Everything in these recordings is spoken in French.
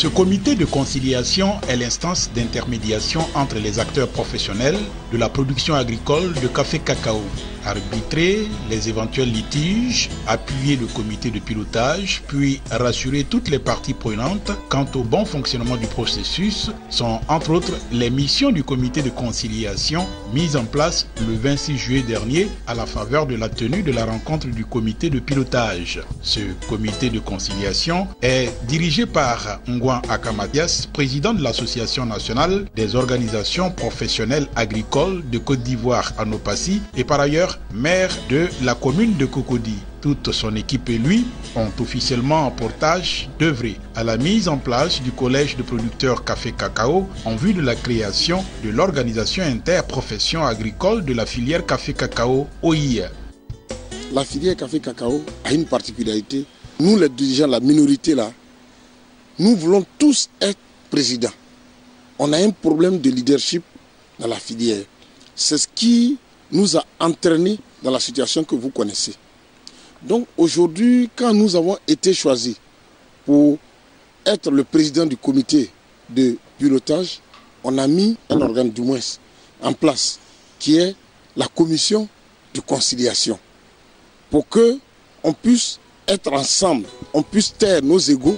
Ce comité de conciliation est l'instance d'intermédiation entre les acteurs professionnels de la production agricole de café-cacao. Arbitrer les éventuels litiges, appuyer le comité de pilotage, puis rassurer toutes les parties prenantes quant au bon fonctionnement du processus sont entre autres les missions du comité de conciliation mise en place le 26 juillet dernier à la faveur de la tenue de la rencontre du comité de pilotage. Ce comité de conciliation est dirigé par Ngouan Akamatias, président de l'Association nationale des organisations professionnelles agricoles de Côte d'Ivoire Anopassi et par ailleurs maire de la commune de Cocody. Toute son équipe et lui ont officiellement pour tâche d'œuvrer à la mise en place du collège de producteurs café-cacao en vue de la création de l'organisation interprofession agricole de la filière café-cacao OIA. La filière café-cacao a une particularité. Nous, les dirigeants, la minorité là, nous voulons tous être présidents. On a un problème de leadership dans la filière. C'est ce qui nous a entraînés dans la situation que vous connaissez. Donc aujourd'hui, quand nous avons été choisis pour être le président du comité de pilotage, on a mis un organe du moins en place qui est la commission de conciliation pour qu'on puisse être ensemble, on puisse taire nos égos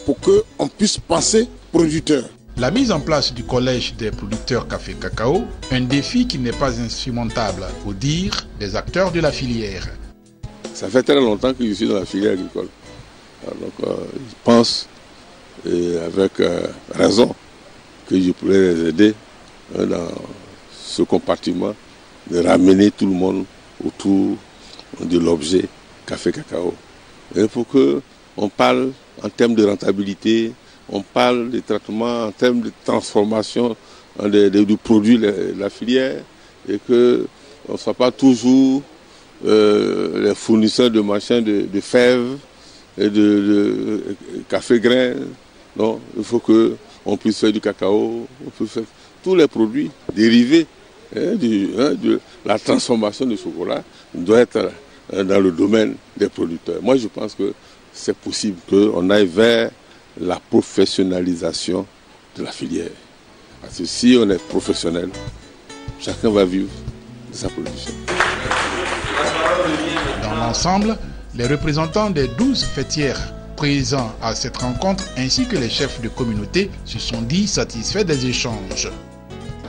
pour qu'on puisse penser producteur. La mise en place du collège des producteurs café-cacao, un défi qui n'est pas insurmontable, au dire des acteurs de la filière. Ça fait très longtemps que je suis dans la filière agricole. Donc je pense, avec raison, que je pourrais les aider dans ce compartiment, de ramener tout le monde autour de l'objet café-cacao. Il faut qu'on parle en termes de rentabilité, on parle des traitements en termes de transformation du produit de la filière et qu'on ne soit pas toujours les fournisseurs de machins de fèves et de café grain. Non, il faut qu'on puisse faire du cacao, on peut faire tous les produits dérivés de la transformation du chocolat doit être dans le domaine des producteurs. Moi, je pense que c'est possible qu'on aille vers la professionnalisation de la filière. Parce que si on est professionnel, chacun va vivre de sa production. Dans l'ensemble, les représentants des 12 fêtières présents à cette rencontre ainsi que les chefs de communauté se sont dit satisfaits des échanges.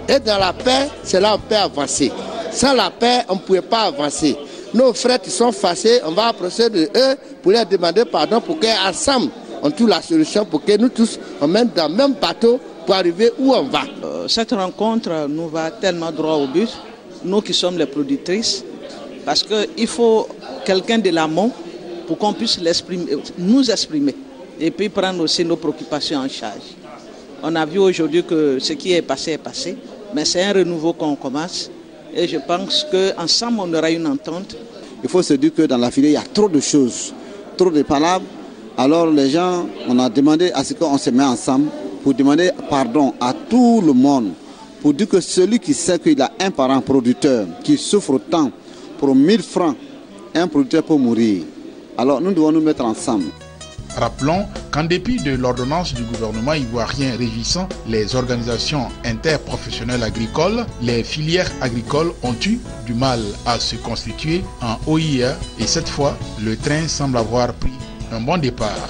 Et dans la paix, c'est là qu'on peut avancer. Sans la paix, on ne pouvait pas avancer. Nos frères qui sont fâchés, on va approcher de eux pour leur demander pardon pour qu'ensemble, on trouve la solution pour que nous tous, on mène dans le même bateau pour arriver où on va. Cette rencontre nous va tellement droit au but, nous qui sommes les productrices, parce qu'il faut quelqu'un de l'amont pour qu'on puisse nous exprimer et puis prendre aussi nos préoccupations en charge. On a vu aujourd'hui que ce qui est passé, mais c'est un renouveau qu'on commence et je pense qu'ensemble on aura une entente. Il faut se dire que dans la filière, il y a trop de choses, trop de palabres. Alors les gens, on a demandé à ce qu'on se mette ensemble pour demander pardon à tout le monde, pour dire que celui qui sait qu'il a un parent producteur qui souffre autant, pour 1000 francs, un producteur peut mourir. Alors nous devons nous mettre ensemble. Rappelons qu'en dépit de l'ordonnance du gouvernement ivoirien régissant les organisations interprofessionnelles agricoles, les filières agricoles ont eu du mal à se constituer en OIA et cette fois, le train semble avoir pris un bon départ.